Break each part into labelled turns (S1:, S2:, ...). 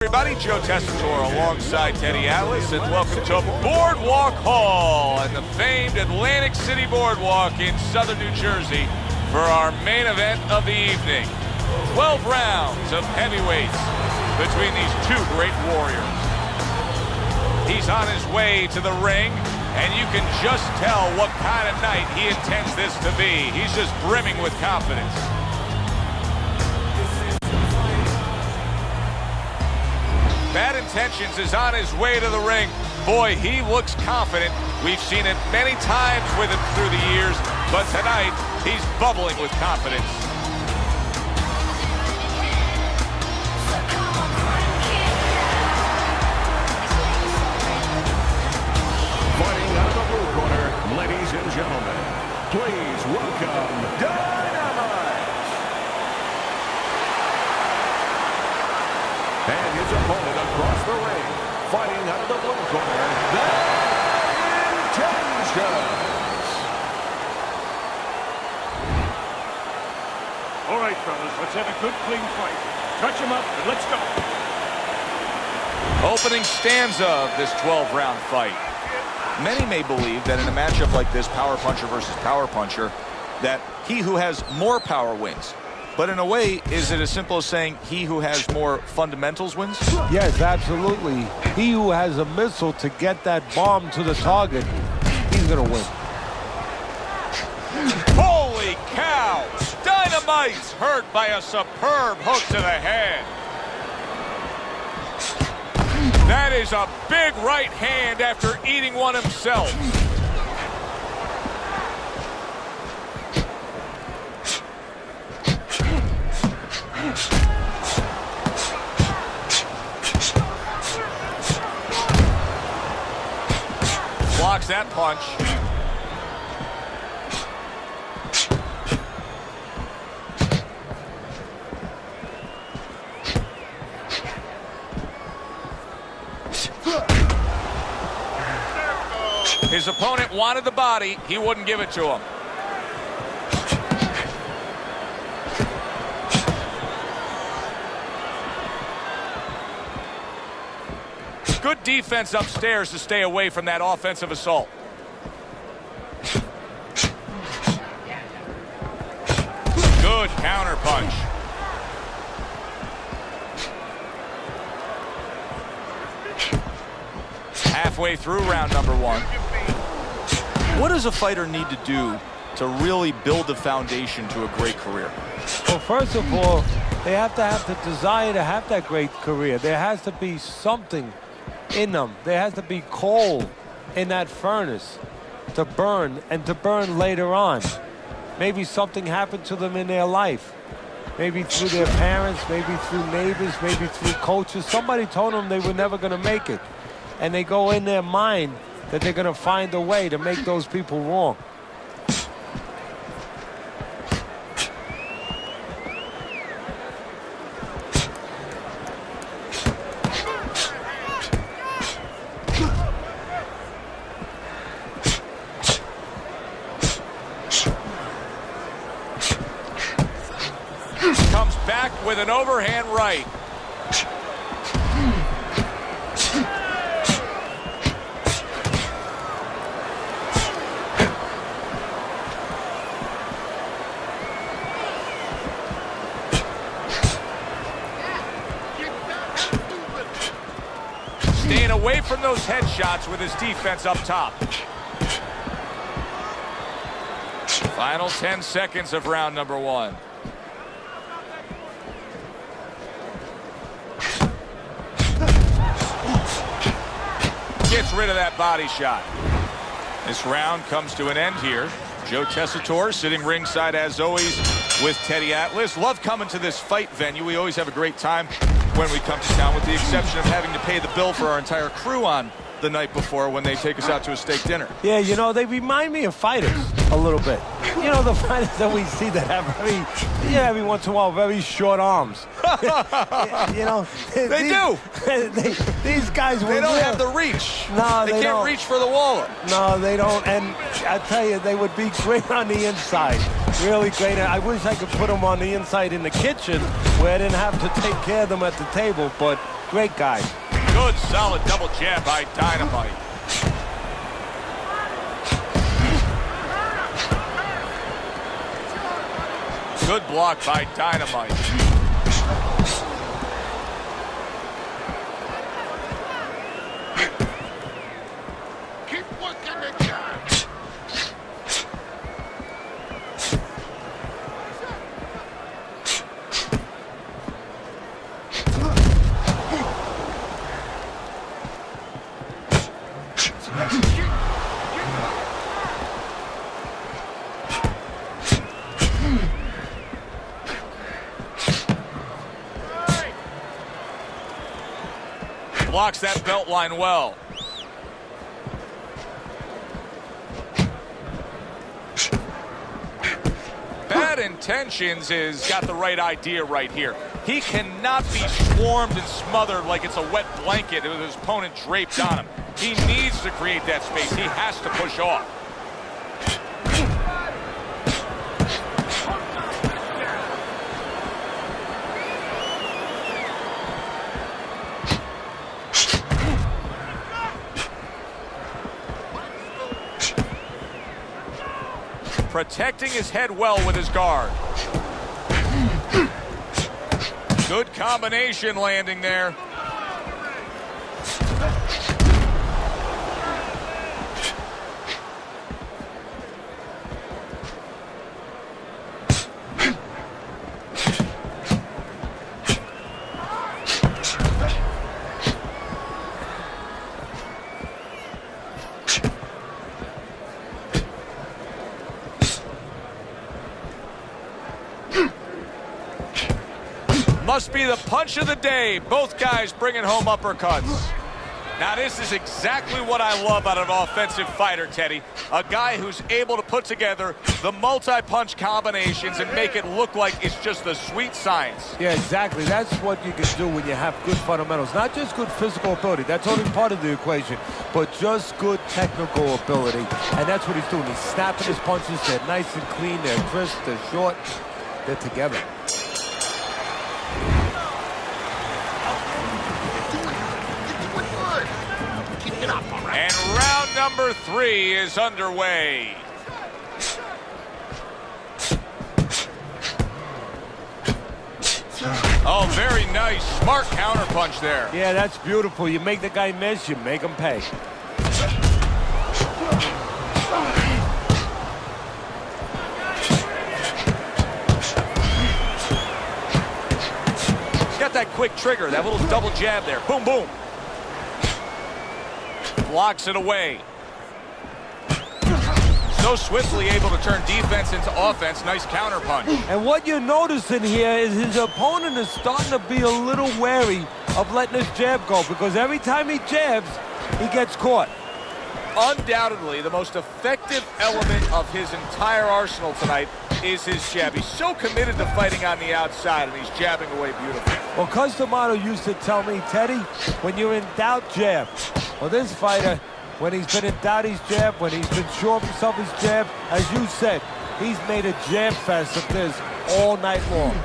S1: Everybody, Joe Tessitore alongside Teddy Atlas, and welcome to Boardwalk Hall and the famed Atlantic City Boardwalk in southern New Jersey for our main event of the evening. 12 rounds of heavyweights between these two great warriors. He's on his way to the ring, and you can just tell what kind of night he intends this to be. He's just brimming with confidence. Bad Intentions is on his way to the ring. Boy, he looks confident. We've seen it many times with him through the years, but tonight, he's bubbling with confidence.
S2: Fighting out of the blue corner, ladies and gentlemen, please welcome and his opponent across the ring, fighting out of the blue corner, Bad Intentions.
S3: All right, fellas, let's have a good, clean fight. Touch him up, and let's go.
S1: Opening stanza of this 12-round fight. Many may believe that in a matchup like this, power puncher versus power puncher, that he who has more power wins. But in a way, is it as simple as saying he who has more fundamentals wins?
S4: Yes, absolutely. He who has a missile to get that bomb to the target, he's going to win.
S1: Holy cow! Dynamite's hurt by a superb hook to the head. That is a big right hand after eating one himself. Blocks that punch. His opponent wanted the body. He wouldn't give it to him. Good defense upstairs to stay away from that offensive assault. Good counter punch. Halfway through round number one. What does a fighter need to do to really build the foundation to a great career?
S4: Well, first of all, they have to have the desire to have that great career. There has to be something in them. There has to be coal in that furnace to burn, and to burn later on. Maybe something happened to them in their life. Maybe through their parents, maybe through neighbors, maybe through coaches. Somebody told them they were never going to make it. And they go in their mind that they're going to find a way to make those people wrong.
S1: Comes back with an overhand right. Staying away from those headshots with his defense up top. Final 10 seconds of round number one. Gets rid of that body shot. This round comes to an end here. Joe Tessitore sitting ringside as always with Teddy Atlas. Love coming to this fight venue. We always have a great time when we come to town, with the exception of having to pay the bill for our entire crew on the night before when they take us out to a steak dinner.
S4: Yeah, you know, they remind me of fighters a little bit. You know, the fighters that we see that have every once in a while, very short arms. You know, these guys
S1: They don't have the reach.
S4: No,
S1: they can't reach for the wallet.
S4: No, they don't. And I tell you, they would be great on the inside. Really great. I wish I could put them on the inside in the kitchen where I didn't have to take care of them at the table. But Great guy.
S1: Good, solid double jab by Dynamite. Good block by Dynamite.
S5: Keep working the jab.
S1: Blocks that belt line well. Bad intentions is got the right idea right here. He cannot be swarmed and smothered like it's a wet blanket with his opponent draped on him. He needs to create that space. He has to push off. Protecting his head well with his guard. Good combination landing there. Must be the punch of the day. Both guys bringing home uppercuts. Now this is exactly what I love out of an offensive fighter, Teddy. A guy who's able to put together the multi-punch combinations and make it look like it's just the sweet science.
S4: Yeah, exactly. That's what you can do when you have good fundamentals. Not just good physical ability. That's only part of the equation. But just good technical ability. And that's what he's doing. He's snapping his punches. They're nice and clean. They're crisp. They're short. They're together.
S1: And round number 3 is underway. Oh, very nice. Smart counterpunch there.
S4: Yeah, that's beautiful. You make the guy miss, you make him pay.
S1: He's got that quick trigger, that little double jab there. Boom, boom. Blocks it away. So swiftly able to turn defense into offense. Nice counterpunch.
S4: And what you're noticing here is his opponent is starting to be a little wary of letting his jab go, because every time he jabs, he gets caught.
S1: Undoubtedly, the most effective element of his entire arsenal tonight is his jab. He's so committed to fighting on the outside, and he's jabbing away beautifully.
S4: Well, Cus D'Amato used to tell me, Teddy, when you're in doubt, jab. Well, this fighter, when he's been in doubt, he's jab. When he's been sure of himself, his jab. As you said, he's made a jab fest of this all night long.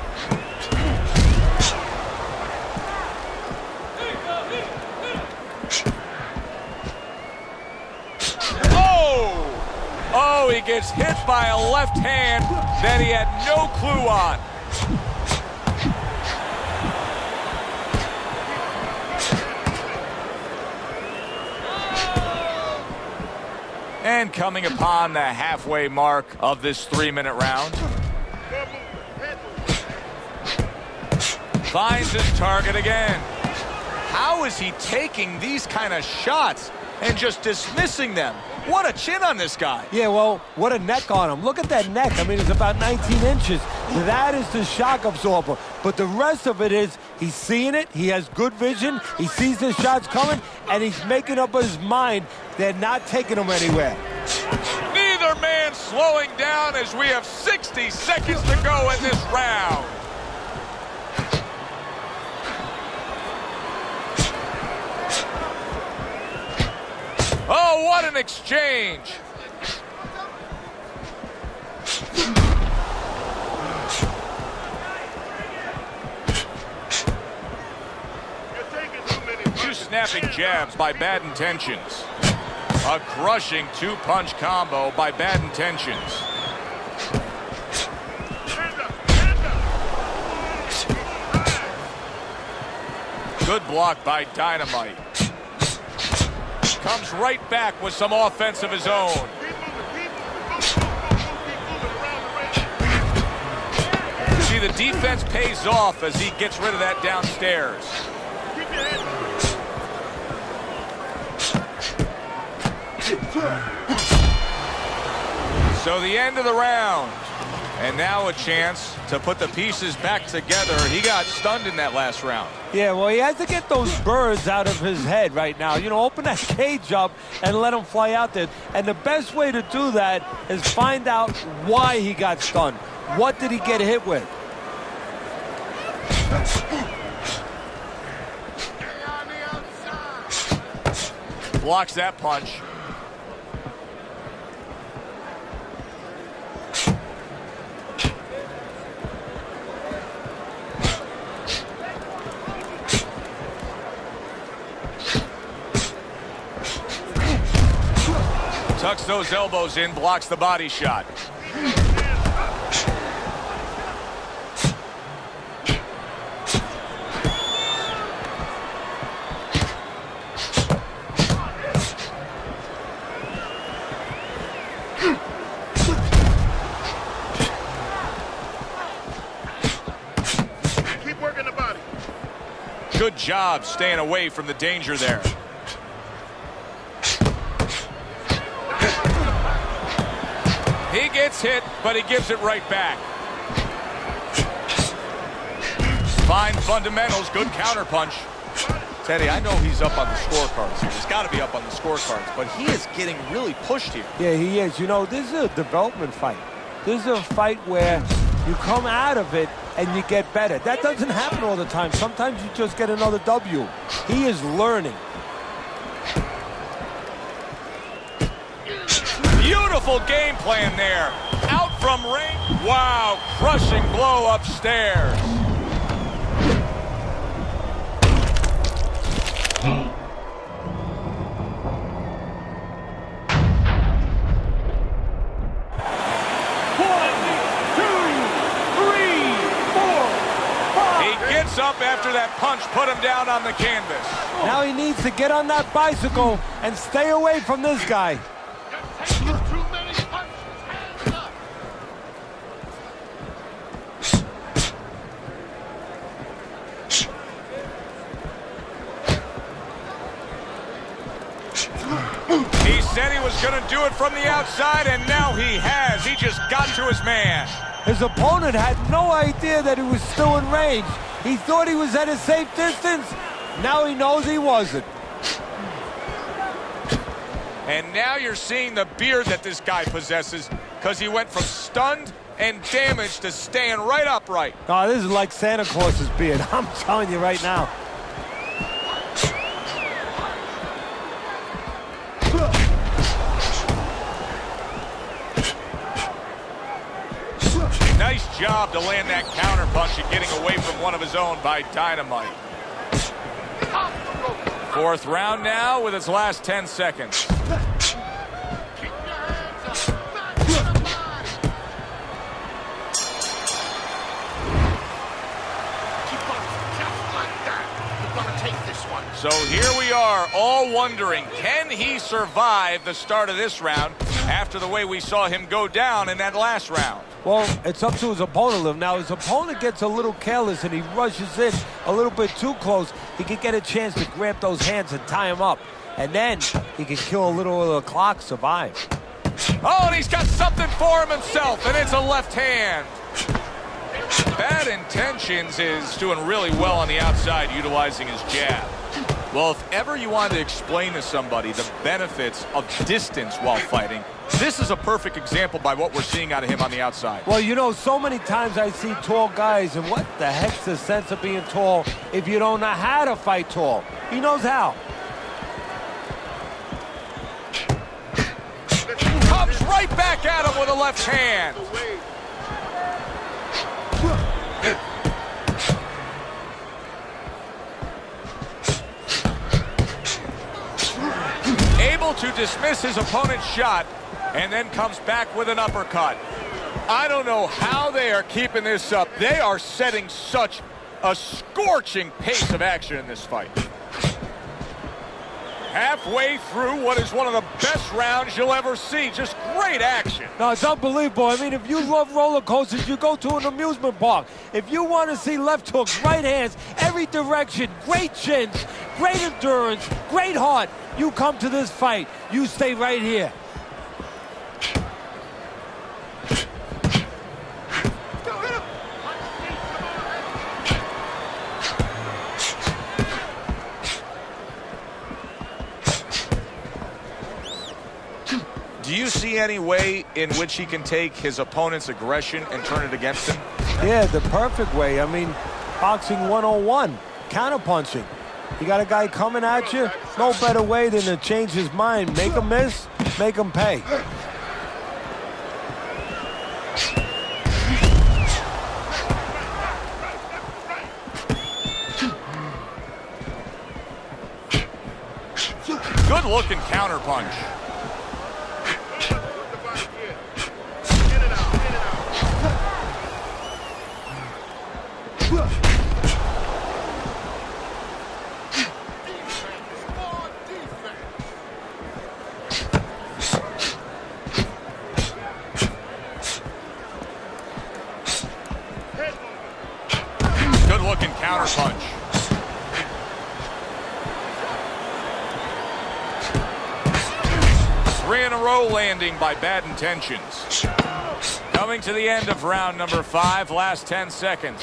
S1: Oh, he gets hit by a left hand that he had no clue on. And coming upon the halfway mark of this 3-minute round. Finds his target again. How is he taking these kind of shots and just dismissing them? What a chin on this guy.
S4: Yeah, well, what a neck on him. Look at that neck. I mean, it's about 19 inches. That is the shock absorber. But the rest of it is he's seeing it. He has good vision. He sees the shots coming, and he's making up his mind they're not taking him anywhere.
S1: Neither man slowing down as we have 60 seconds to go in this round. Oh, what an exchange.
S3: You're taking
S1: snapping jabs by Bad Intentions. A crushing two-punch combo by Bad Intentions. Good block by Dynamite. Comes right back with some offense of his own. See, the defense pays off as he gets rid of that downstairs. So the end of the round. And now a chance to put the pieces back together. He got stunned in that last round.
S4: Yeah, well, he has to get those birds out of his head right now. You know, open that cage up and let him fly out there. And the best way to do that is find out why he got stunned. What did he get hit with?
S1: Blocks that punch. Tucks those elbows in, blocks the body shot.
S5: Keep working the body.
S1: Good job staying away from the danger there. He gets hit, but he gives it right back. Fine fundamentals, good counterpunch. Teddy, I know he's up on the scorecards here. He's got to be up on the scorecards, but he is getting really pushed here.
S4: Yeah, he is. You know, this is a development fight. This is a fight where you come out of it and you get better. That doesn't happen all the time. Sometimes you just get another W. He is learning.
S1: Beautiful game plan there. Out from range. Wow, crushing blow upstairs. He gets up after that punch, put him down on the canvas.
S4: Now he needs to get on that bicycle and stay away from this guy.
S5: Too many punches. Hands up.
S1: He said he was going to do it from the outside, and now he has. He just got to his man.
S4: His opponent had no idea that he was still in range. He thought he was at a safe distance. Now he knows he wasn't.
S1: And now you're seeing the beard that this guy possesses, because he went from stunned and damaged to staying right upright.
S4: Oh, this is like Santa Claus's beard. I'm telling you right now.
S1: Nice job to land that counterpunch and getting away from one of his own by Dynamite. Fourth round now with its last 10 seconds.
S5: Keep your hands up. Back to the body. Keep on just like that. You're gonna take this one.
S1: So here we are, all wondering, can he survive the start of this round after the way we saw him go down in that last round?
S4: Well, it's up to his opponent. Now, his opponent gets a little careless and he rushes in a little bit too close. He can get a chance to grab those hands and tie him up. And then he can kill a little of the clock, survive.
S1: Oh, and he's got something for him himself, and it's a left hand. Bad Intentions is doing really well on the outside, utilizing his jab. Well, if ever you wanted to explain to somebody the benefits of distance while fighting, this is a perfect example by what we're seeing out of him on the outside.
S4: Well, you know, so many times I see tall guys, and what the heck's the sense of being tall if you don't know how to fight tall? He knows how.
S1: Comes right back at him with a left hand. to dismiss his opponent's shot and then comes back with an uppercut. I don't know how they are keeping this up. They are setting such a scorching pace of action in this fight. Halfway through what is one of the best rounds you'll ever see. Just great action.
S4: No, it's unbelievable. I mean, if you love roller coasters, you go to an amusement park. If you want to see left hooks, right hands, every direction, great chins, great endurance, great heart, you come to this fight. You stay right here.
S1: Do you see any way in which he can take his opponent's aggression and turn it against him?
S4: Yeah, the perfect way. I mean, boxing 101, counterpunching. You got a guy coming at you, no better way than to change his mind. Make him miss, make him pay.
S1: Good looking counterpunch. Good looking counterpunch. Three in a row landing by Bad Intentions. Coming to the end of round number 5, last 10 seconds.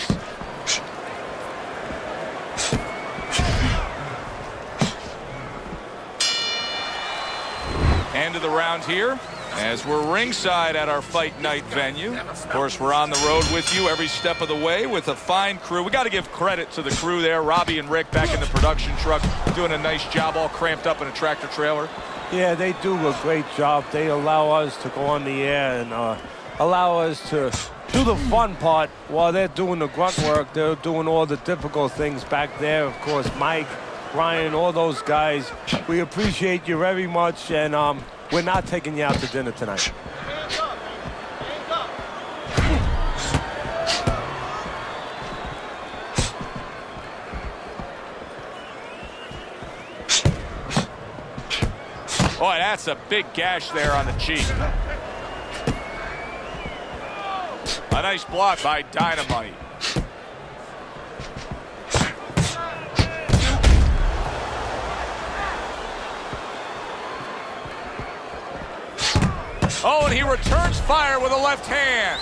S1: End of the round here as we're ringside at our fight night venue. Of course, we're on the road with you every step of the way with a fine crew. We got to give credit to the crew there. Robbie and Rick back in the production truck doing a nice job, all cramped up in a tractor trailer.
S4: Yeah, they do a great job. They allow us to go on the air and allow us to do the fun part while they're doing the grunt work. They're doing all the difficult things back there. Of course, Mike, Ryan, all those guys. We appreciate you very much, and we're not taking you out to dinner tonight.
S1: Boy, that's a big gash there on the cheek. A nice block by Dynamite. Oh, and he returns fire with a left hand.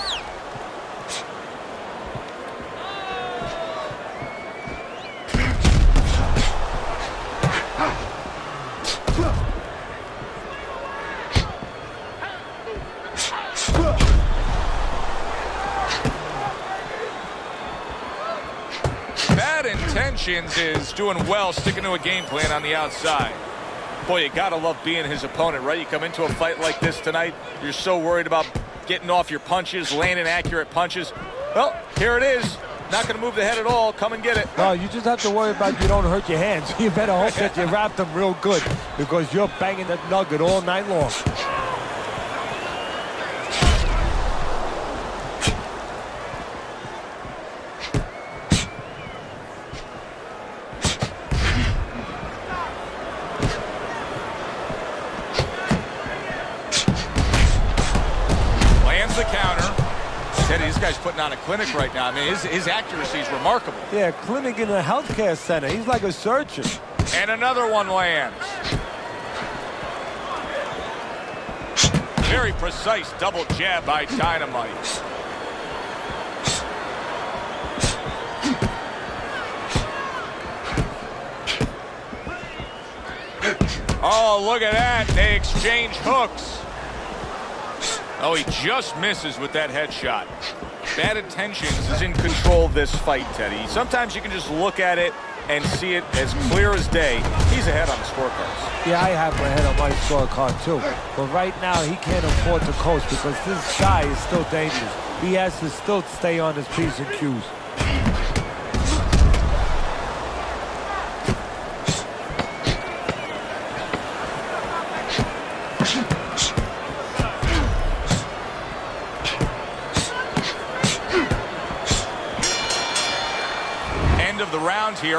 S1: Bad Intentions is doing well, sticking to a game plan on the outside. Boy, you gotta love being his opponent, right? You come into a fight like this tonight, you're so worried about getting off your punches, landing accurate punches. Well, here it is. Not gonna move the head at all. Come and get it.
S4: No, you just have to worry about you don't hurt your hands. You better hope that you wrap them real good because you're banging that nugget all night long.
S1: The counter. Teddy, this guy's putting on a clinic right now. I mean, his accuracy is remarkable.
S4: Yeah, clinic in a healthcare center. He's like a surgeon.
S1: And another one lands. Very precise double jab by Dynamite. Oh, look at that. They exchange hooks. Oh, he just misses with that headshot. Bad Intentions is in control of this fight, Teddy. Sometimes you can just look at it and see it as clear as day. He's ahead on the scorecards.
S4: Yeah, I have my head on my scorecard too. But right now, he can't afford to coast because this guy is still dangerous. He has to still stay on his P's and Q's.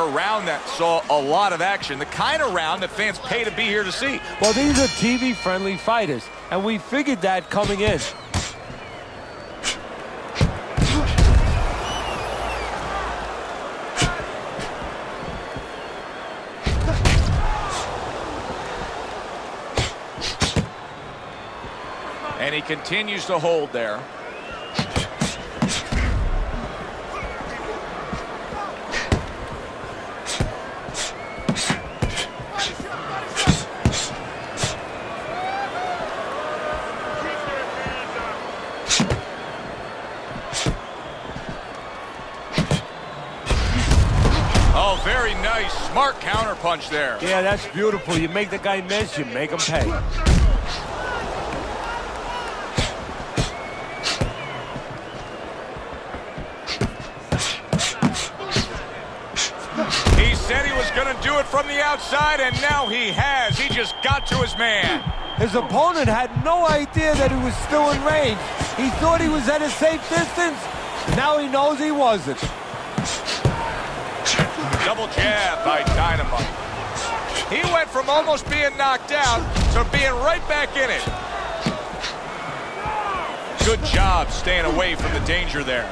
S1: here, a round that saw a lot of action, the kind of round that fans pay to be here to see.
S4: Well, these are TV-friendly fighters, and we figured that coming in.
S1: And he continues to hold there. Oh, very nice, smart counterpunch there.
S4: Yeah, that's beautiful. You make the guy miss, you make him pay.
S1: He said he was going to do it from the outside, and now he has. He just got to his man.
S4: His opponent had no idea that he was still in range. He thought he was at a safe distance. Now he knows he wasn't.
S1: Double jab by Dynamite. He went from almost being knocked out to being right back in it. Good job staying away from the danger there.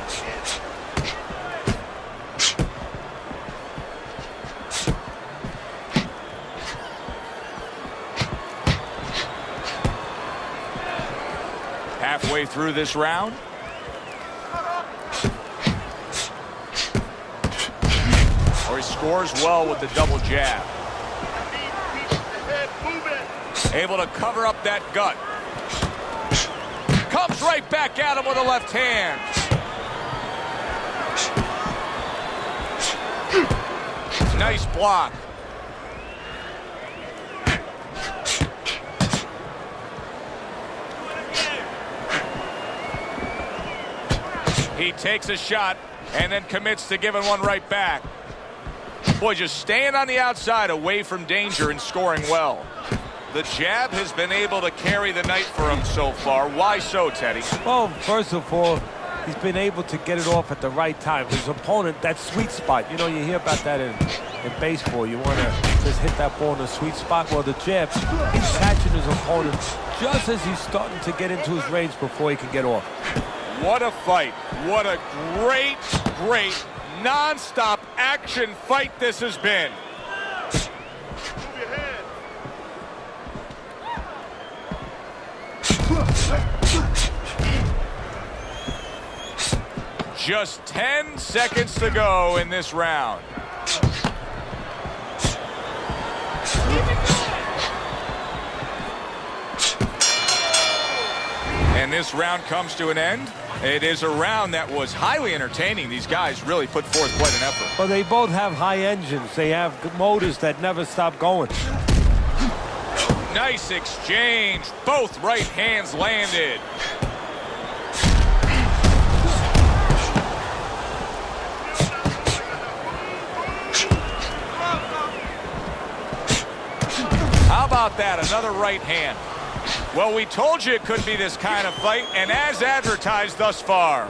S1: Halfway through this round. Or he scores well with the double jab. Able to cover up that gut. Comes right back at him with a left hand. Nice block. He takes a shot and then commits to giving one right back. Boy, just staying on the outside away from danger and scoring well. The jab has been able to carry the night for him so far. Why so, Teddy?
S4: Well, first of all, he's been able to get it off at the right time. His opponent, that sweet spot. You know, you hear about that in baseball. You want to just hit that ball in the sweet spot. Well, the jab, he's catching his opponent just as he's starting to get into his range before he can get off.
S1: What a fight. What a great, great, non-stop action fight this has been. Just 10 seconds to go in this round. And this round comes to an end. It is a round that was highly entertaining. These guys really put forth quite an effort.
S4: Well, they both have high engines. They have motors that never stop going.
S1: Nice exchange. Both right hands landed. How about that? Another right hand. Well, we told you it could be this kind of fight, and as advertised thus far.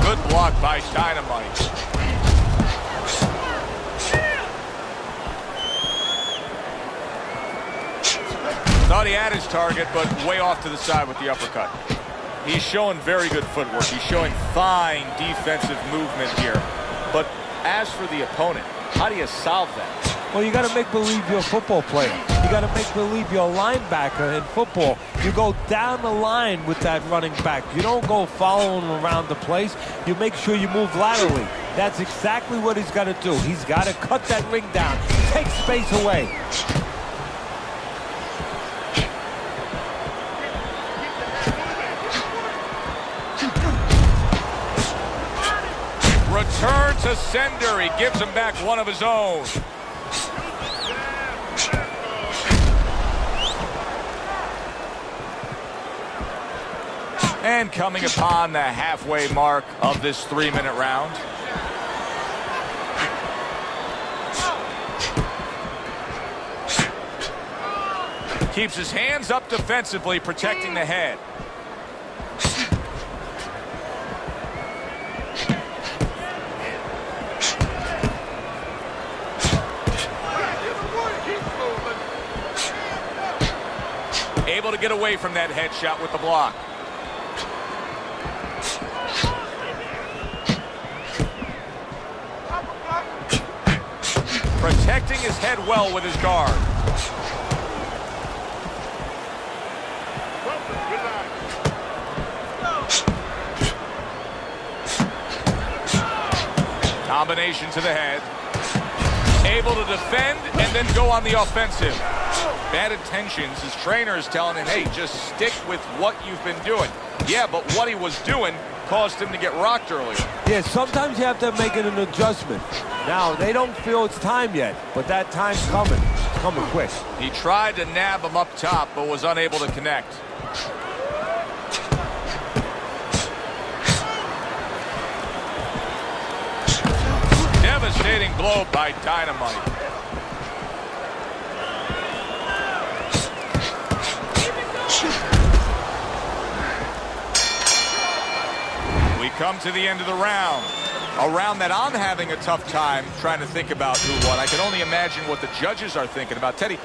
S1: Good block by Dynamite. Thought he had his target, but way off to the side with the uppercut. He's showing very good footwork. He's showing fine defensive movement here. But as for the opponent, how do you solve that?
S4: Well, you got to make believe you're a football player. You got to make believe you're a linebacker in football. You go down the line with that running back. You don't go following him around the place. You make sure you move laterally. That's exactly what he's got to do. He's got to cut that ring down, take space away.
S1: Return to sender. He gives him back one of his own. And coming upon the halfway mark of this 3-minute round. Keeps his hands up defensively, protecting the head. to get away from that headshot with the block. Protecting his head well with his guard. Combination to the head. Able to defend and then go on the offensive. Bad intentions. His trainer is telling him, hey, just stick with what you've been doing. Yeah, but what he was doing caused him to get rocked earlier.
S4: Yeah, sometimes you have to make an adjustment. Now, they don't feel it's time yet, but that time's coming. It's coming quick.
S1: He tried to nab him up top, but was unable to connect. Devastating blow by Dynamite. We come to the end of the round. A round that I'm having a tough time trying to think about who won. I can only imagine what the judges are thinking about. Teddy,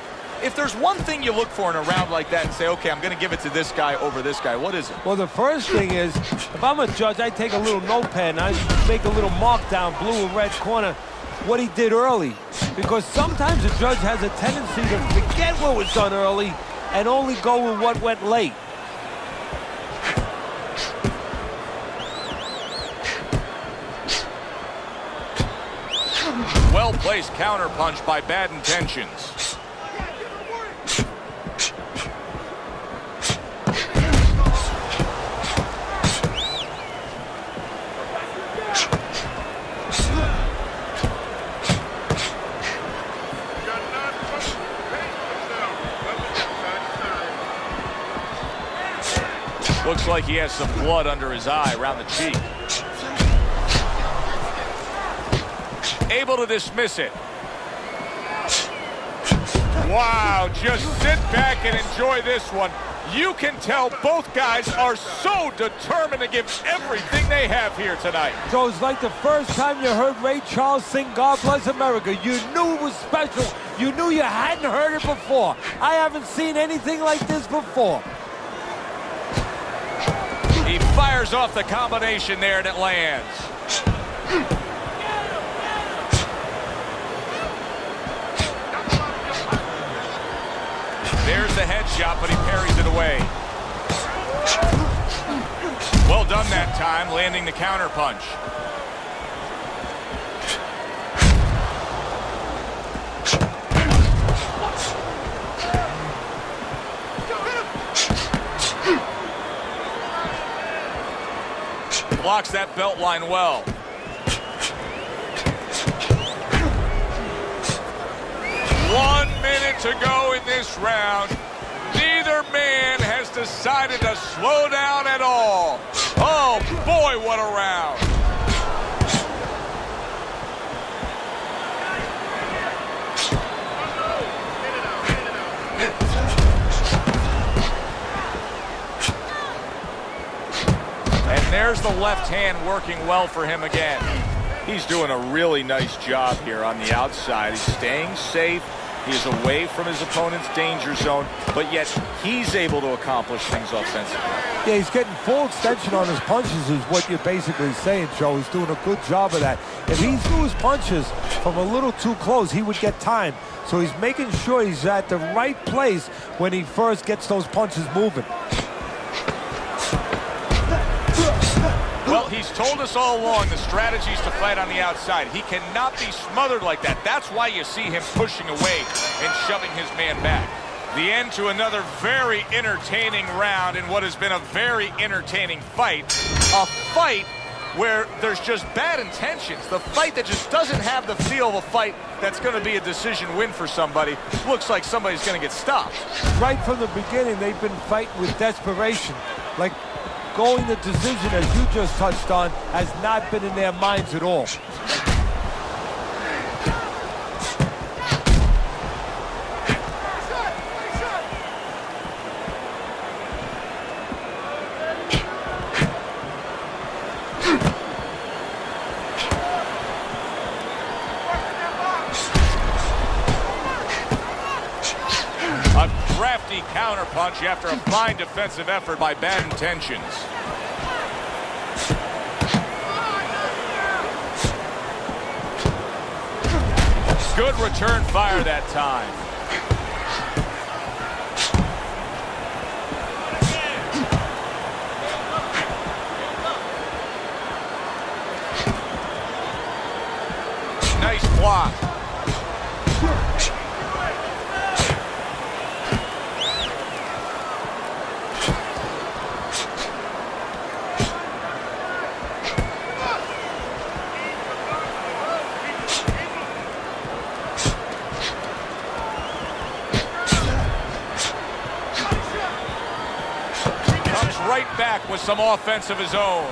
S1: if there's one thing you look for in a round like that and say, okay, I'm going to give it to this guy over this guy, what is it?
S4: Well, the first thing is, if I'm a judge, I take a little notepad and I make a little mark down, blue and red corner, what he did early. Because sometimes a judge has a tendency to forget what was done early and only go with what went late.
S1: Well-placed counterpunch by Bad Intentions. Looks like he has some blood under his eye, around the cheek. Able to dismiss it. Wow, just sit back and enjoy this one. You can tell both guys are so determined to give everything they have here tonight.
S4: So it's like the first time you heard Ray Charles sing God Bless America. You knew it was special. You knew you hadn't heard it before. I haven't seen anything like this before.
S1: He fires off the combination there and it lands. There's the headshot, but he parries it away. Well done that time, landing the counterpunch. Blocks that belt line well. One minute to go in this round. Neither man has decided to slow down at all. Oh boy, what a round. And there's the left hand working well for him again. He's doing a really nice job here on the outside. He's staying safe. He's away from his opponent's danger zone, but yet he's able to accomplish things offensively.
S4: Yeah, he's getting full extension on his punches is what you're basically saying, Joe. He's doing a good job of that. If he threw his punches from a little too close, he would get time. So he's making sure he's at the right place when he first gets those punches moving.
S1: Well, he's told us all along the strategy is to fight on the outside. He cannot be smothered like that. That's why you see him pushing away and shoving his man back. The end to another very entertaining round in what has been a very entertaining fight. A fight where there's just bad intentions. The fight that just doesn't have the feel of a fight that's going to be a decision win for somebody. Looks like somebody's going to get stopped.
S4: Right from the beginning, they've been fighting with desperation. Like, going the decision, as you just touched on, has not been in their minds at all. A crafty
S1: nasty counterpunch after a fine defensive effort by Bad Intentions. Good return fire that time. Nice block. Right back with some offense of his own.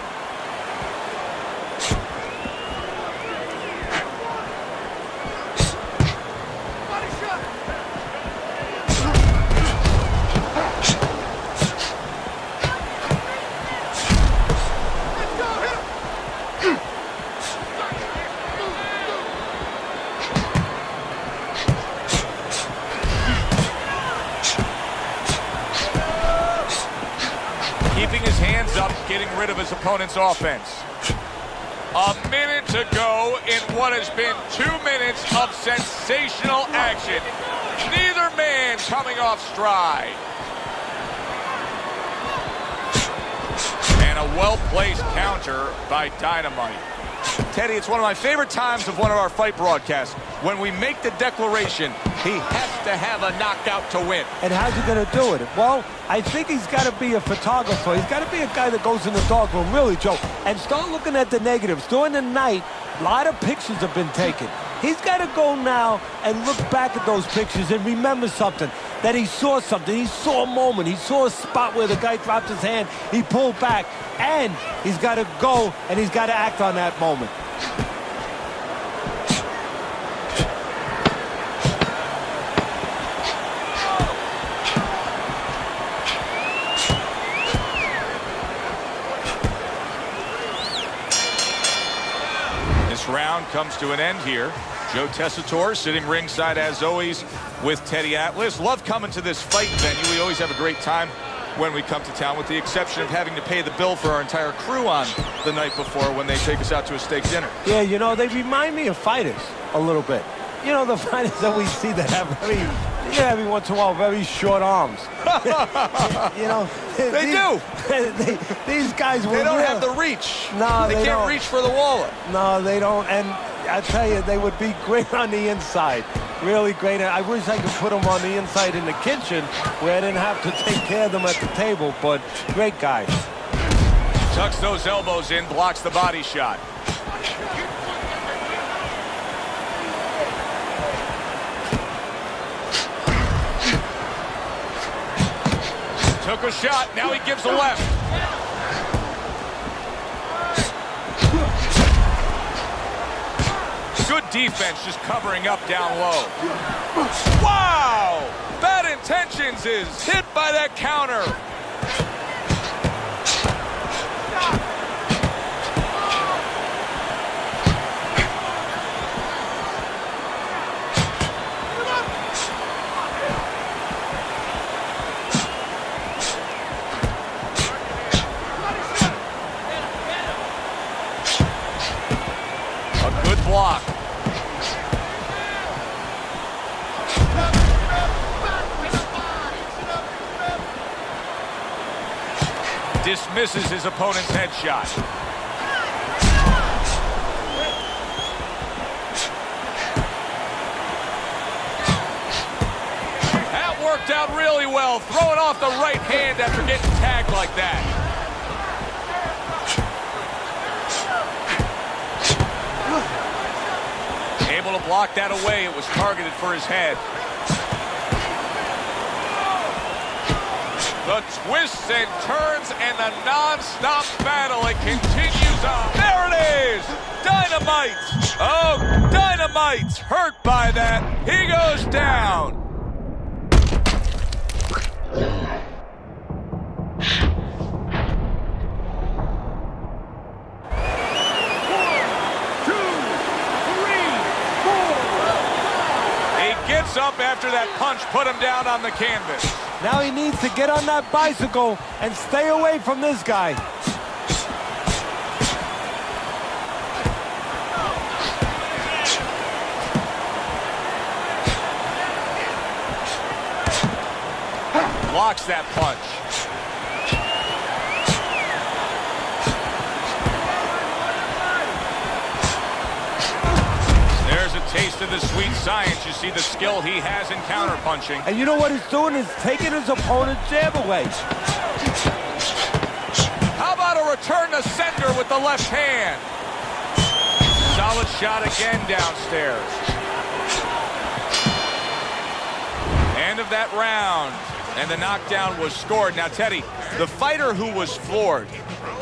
S1: Keeping his hands up, getting rid of his opponent's offense. A minute to go in what has been 2 minutes of sensational action. Neither man coming off stride. And a well-placed counter by Dynamite. Teddy, it's one of my favorite times of one of our fight broadcasts. When we make the declaration, he has to have a knockout to win.
S4: And how's he going to do it? Well, I think he's got to be a photographer. He's got to be a guy that goes in the darkroom, really, Joe, and start looking at the negatives. During the night, a lot of pictures have been taken. He's got to go now and look back at those pictures and remember something, that he saw something. He saw a moment. He saw a spot where the guy dropped his hand. He pulled back, and he's got to go, and he's got to act on that moment.
S1: This round comes to an end here. Joe Tessitore sitting ringside as always with Teddy Atlas. Love coming to this fight venue. We always have a great time when we come to town, with the exception of having to pay the bill for our entire crew on the night before when they take us out to a steak dinner.
S4: Yeah, you know, they remind me of fighters a little bit. You know, the fighters that we see that have every once in a while, very short arms. You know, these guys
S1: they don't have the reach.
S4: No,
S1: they can't reach for the wallet.
S4: No, they don't. And I tell you, they would be great on the inside. Really great. I wish I could put them on the inside in the kitchen where I didn't have to take care of them at the table, but great guy.
S1: Tucks those elbows in, blocks the body shot. Took a shot, now he gives a left. Good defense, just covering up down low. Wow! Bad Intentions is hit by that counter. A good block. Dismisses his opponent's headshot. That worked out really well, throwing off the right hand after getting tagged like that. Able to block that away. It was targeted for his head. The twists and turns and the non-stop battle, it continues on. There it is! Dynamite! Oh, Dynamite's hurt by that. He goes down. He gets up after that punch put him down on the canvas.
S4: Now he needs to get on that bicycle and stay away from this guy.
S1: Blocks that punch. There's a taste of the sweet science. You see the skill he has in counterpunching.
S4: And you know what he's doing is taking his opponent's jab away.
S1: How about a return to sender with the left hand? Solid shot again downstairs. End of that round. And the knockdown was scored. Now, Teddy, the fighter who was floored,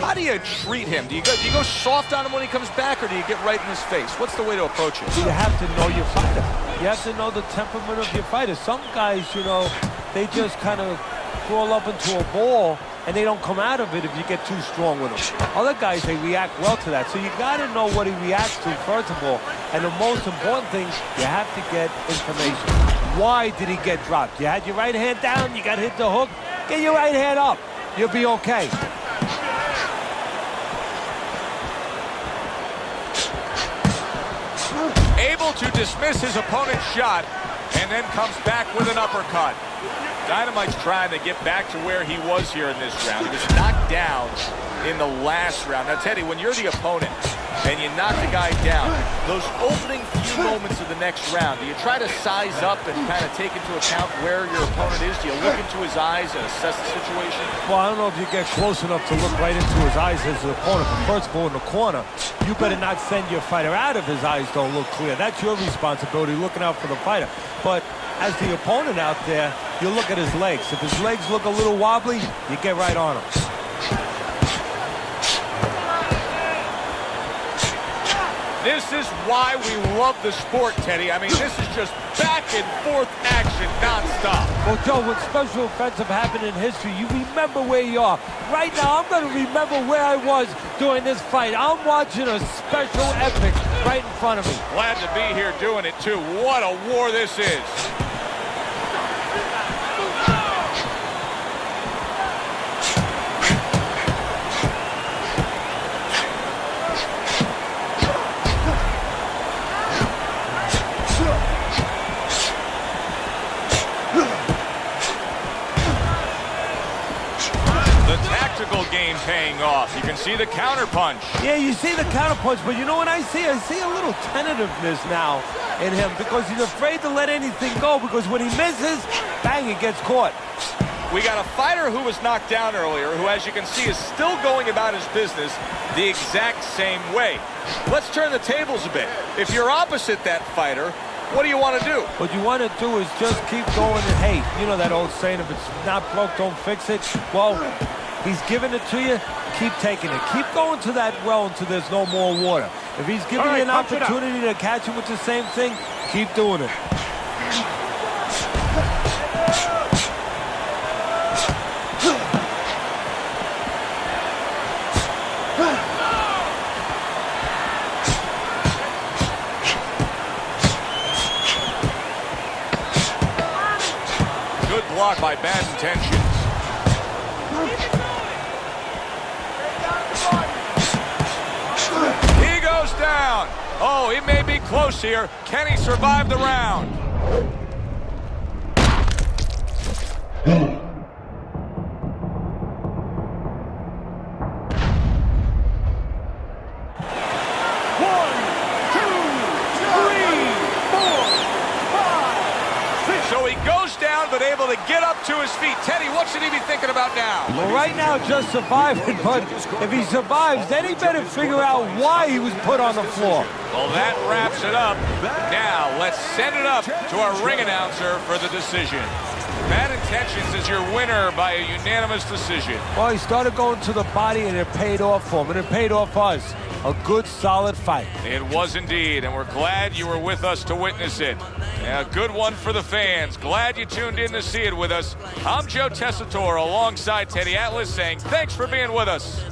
S1: how do you treat him? Do you go soft on him when he comes back, or do you get right in his face? What's the way to approach it?
S4: You have to know your fighter. You have to know the temperament of your fighter. Some guys, you know, they just kind of crawl up into a ball and they don't come out of it if you get too strong with them. Other guys, they react well to that. So you got to know what he reacts to, first of all. And the most important thing, you have to get information. Why did he get dropped? You had your right hand down, you got hit the hook, get your right hand up. You'll be okay.
S1: Able to dismiss his opponent's shot and then comes back with an uppercut. Dynamite's trying to get back to where he was here in this round. He was knocked down in the last round. Now, Teddy, when you're the opponent and you knock the guy down, those opening few moments of the next round, do you try to size up and kind of take into account where your opponent is? Do you look into his eyes and assess the situation?
S4: Well, I don't know if you get close enough to look right into his eyes as the opponent. But first of all, in the corner, you better not send your fighter out if his eyes don't look clear. That's your responsibility, looking out for the fighter. But as the opponent out there, you look at his legs. If his legs look a little wobbly, you get right on him.
S1: This is why we love the sport, Teddy. I mean, this is just back and forth action nonstop.
S4: Well, Joe, when special events have happened in history, you remember where you are. Right now, I'm going to remember where I was during this fight. I'm watching a special epic right in front of me.
S1: Glad to be here doing it, too. What a war this is. Game paying off. You can see the counter punch.
S4: Yeah, you see the counter punch, but you know what I see? I see a little tentativeness now in him because he's afraid to let anything go, because when he misses, bang, he gets caught.
S1: We got a fighter who was knocked down earlier, who, as you can see, is still going about his business the exact same way. Let's turn the tables a bit. If you're opposite that fighter, what do you want to do?
S4: What you want to do is just keep going and, hey, you know that old saying, if it's not broke, don't fix it. Well, he's giving it to you, keep taking it. Keep going to that well until there's no more water. If he's giving you an opportunity to catch him with the same thing, keep doing it.
S1: Good block by Bad Intentions. He goes down. Oh, he may be close here. Can he survive the round? So he goes down, but able to get up to his feet. Teddy, what should he be thinking about now?
S4: Well, right now, just surviving, but if he survives, then he better figure out why he was put on the floor.
S1: Well, that wraps it up. Now, let's send it up to our ring announcer for the decision. Bad Intentions is your winner by a unanimous decision.
S4: Well, he started going to the body, and it paid off for him, and it paid off us. A good, solid fight.
S1: It was indeed, and we're glad you were with us to witness it. A good one for the fans. Glad you tuned in to see it with us. I'm Joe Tessitore alongside Teddy Atlas saying thanks for being with us.